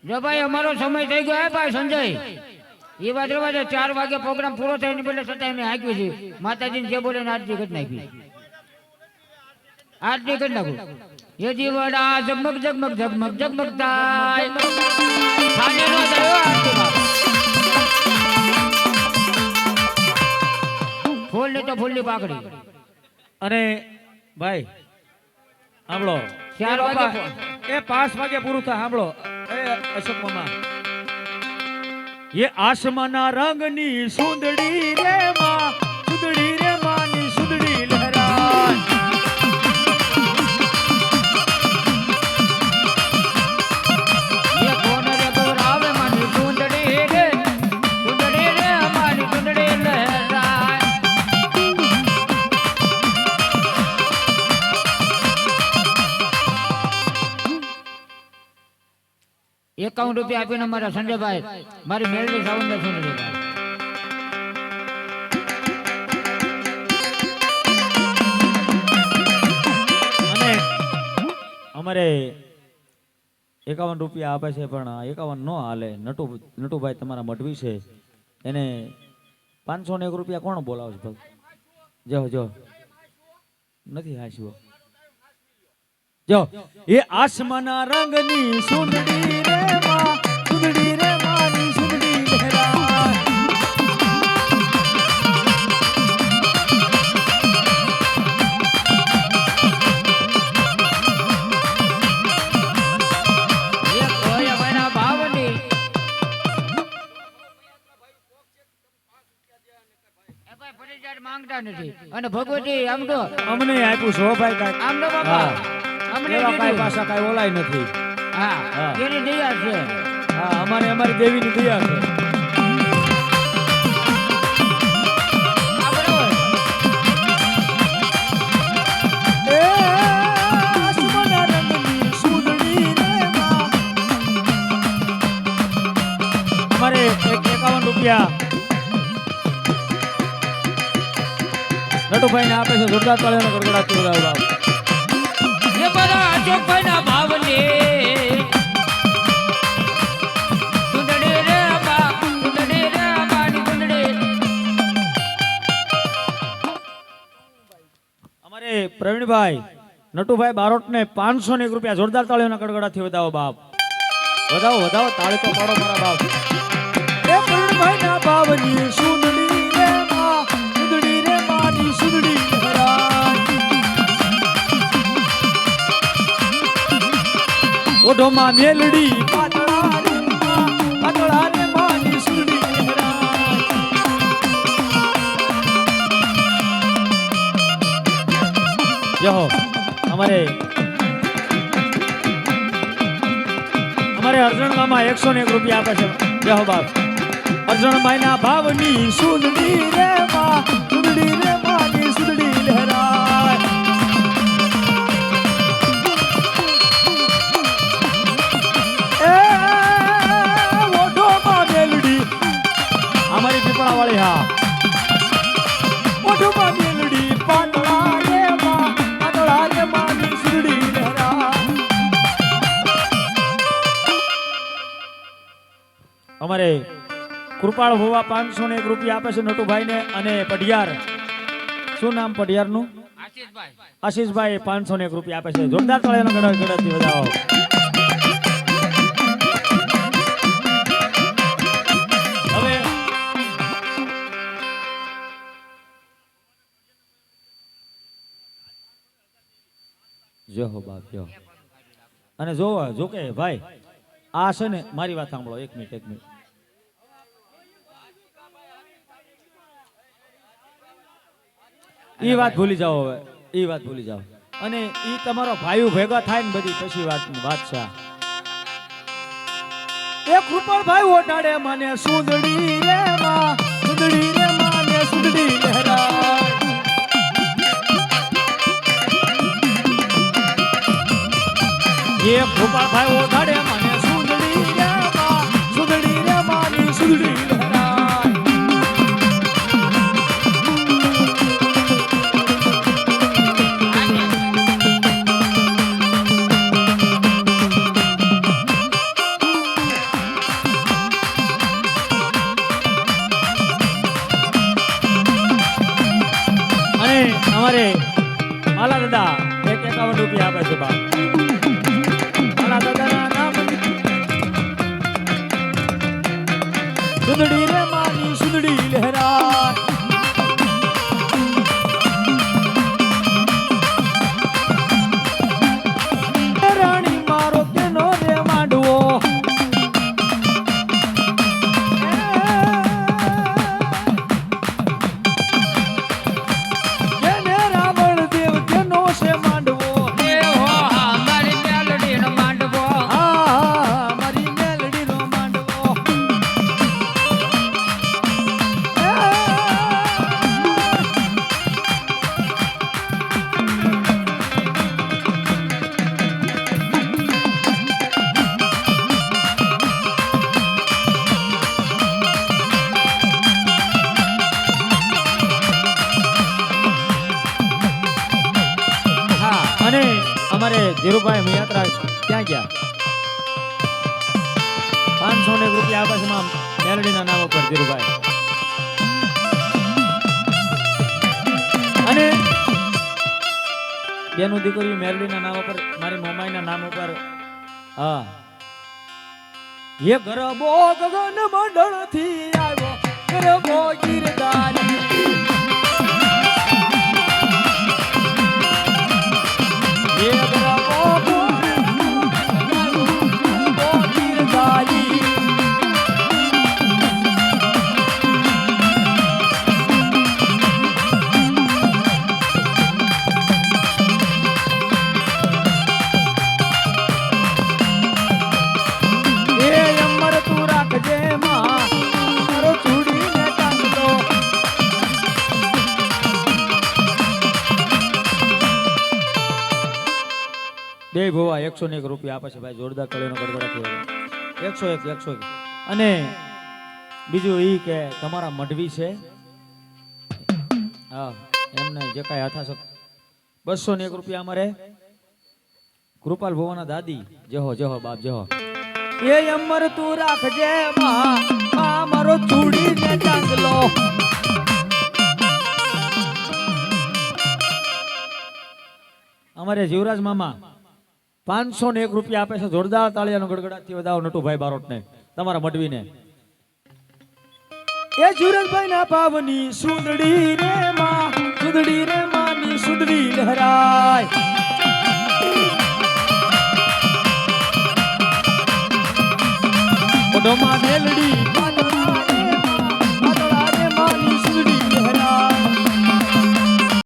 જો ભાઈ અમારો સમય થઈ ગયો હે ભાઈ સંજય એ વાત રેવા દે 4 વાગે પ્રોગ્રામ પૂરો થાય ને એટલે છતાં અમે હાક્યું છે માતાજીને જે બોલે ને આરતી કરી નાખી આરતી કરી નાખું એ જીવડા ઝગમગ ઝગમગ ઝગમગ ઝગમગ થાય ખાને નો થયો આરતીમાં ફૂલ ને તો ફૂલની પાકડી અને ભાઈ સાંભળો 4 વાગે એ 5 વાગે પૂરું થાય સાંભળો એ અશોક મામા ये आसमाना रंगनी सुंदड़ी रे मां सुंदड़ी रे मानी सुंदड़ी लहराए ये कौन रे गौरावे मानी सुंदड़ी रे मानी सुंदड़ी लहराए ₹51 આપીને મારા સંજયભાઈ મારી મેળવી સાવંદર સુંદરી અને અમારે ₹51 આપે છે પણ 51 નો હાલે નટુભાઈ તમારા મઢવી છે એને ₹501 કોણ બોલાવે છે ભાઈ જો નથી હાસ્યો જો એ આસમાના રંગની સુંદરી રે માં સુંદરી રે માની સુંદરી લહેરાય એ કોઈ અમારા ભાવની એ ભાઈ ફરિયાદ માંગતા નથી અને ભગવતી આમ તો અમને આપ્યું છો ભાઈ કાઈ આમ તો બાપા અમને કાઈ પાછા કાઈ ઓલાય નથી હા એની દયા છે હા અમારી દેવીની દયા છે એ આસમાના રંગની સુંદરી રે માં અમારે ₹51 નટુભાઈ ને આપે છે જોરદાર તાળીઓનો ગડગડાટ ઉડાવડાવ એ મારા અશોકભાઈ ના ભાવને સુંદડી રે બા સુંદડી રે બાની સુંદડી અમારે પ્રવીણભાઈ નટુભાઈ બારોટ ને ₹501 જોરદાર તાળીઓના ગડગડાટથી વધાવો બાપ વધાવો તાળી તો પાડો મારા બાપ એ પ્રવીણભાઈ ના ભાવની સુંદડી રે માં સુંદડી રે માની સુંદડી લહેરાય ઓઢોમાં મેલડી પાતળા રે માની સુંદડી લહેરાય જહો અમારે અર્જુન મામા ₹101 આપે છે જહો બાપ અર્જુનભાઈ ના ભાવની સુંદડી રે માં સુંદડી રે માની સુંદડી લહેરાય અમારી પીપળા વાળી હા ઓઢોમાં મેલડી પાતળા રે માની સુંદડી લહેરાય અમારે કૃપાળ હોવા ₹501 આપે છે નટુભાઈ ને અને પઢિયાર શું નામ પઢિયાર નું આશીષભાઈ ₹501 આપે છે જોરદાર તાળીઓનો ગડગડાટથી વધાવો જો હો બાપ જો અને જો કે ભાઈ આ છે ને મારી વાત સાંભળો એક મિનિટ ઈ વાત ભૂલી જાઓ હવે ઈ વાત ભૂલી જાઓ અને ઈ તમારો ભાઈઓ ભેગા થાય ને બધી પછી વાત છે એક ઉપર ભાઈ ઓટાડે મને સુંદડી રે માં સુંદડી રે માને સુંદડી લહેરાય એક ઉપર ભાઈ ઓટાડે મને સુંદડી રે માં સુંદડી રે માની સુંદડી લહેરાય અમારે માલા દાદા 51 રૂપિયા આપે છે બાપ માલા દાદાના નામ સુંદડી રે માની સુંદડી લહેરા રાણી મારો કેનો રે માંડવો કેને રાવણ દેવ કેનો છે માંડવો એ હો મારી મેલડીનો માંડવો હા મારી મેલડીનો માંડવો હા અને અમારે ધીરુભાઈ મયાત્રા ક્યાં ગયા 500 રૂપિયા આપે છે માં મેલડીના નામ ઉપર ધીરુભાઈ અને બેનું દીકરી મેલડીના નામ ઉપર મારી મમ્માઈના નામ ઉપર હા એ ગરબો ગગન મંડળ થી આવ્યો ગરબો ગીરધારી એ ગરબો ગીરધારી એ અમર તું રાખજે માં મારો ચૂડીને ટાંગલો બે ભોવા 101 રૂપિયા આપે છે ભાઈ જોરદાર કળીનો ગડગડાટ થયો 101 અને બીજું ઈ કે તમારા મઢવી છે હા એમને જે કાંઈ હથાશક 201 રૂપિયા અમારે કૃપાલ ભુવાના દાદી જહો બાપ જહો એ અમર તું રાખજે માં મારો ચૂડીને ટાંગલો અમારે જીવરાજ મામા 501 રૂપિયા આપે છે જોરદાર તાળીયાનો ગડગડાટથી વધાવો નટુભાઈ બારોટને તમારા મઢવીને એ જીવરાજભાઈ ના પાવની સુંદડી રે માની સુંદડી લહેરાય ઓઢોમાં મેલડી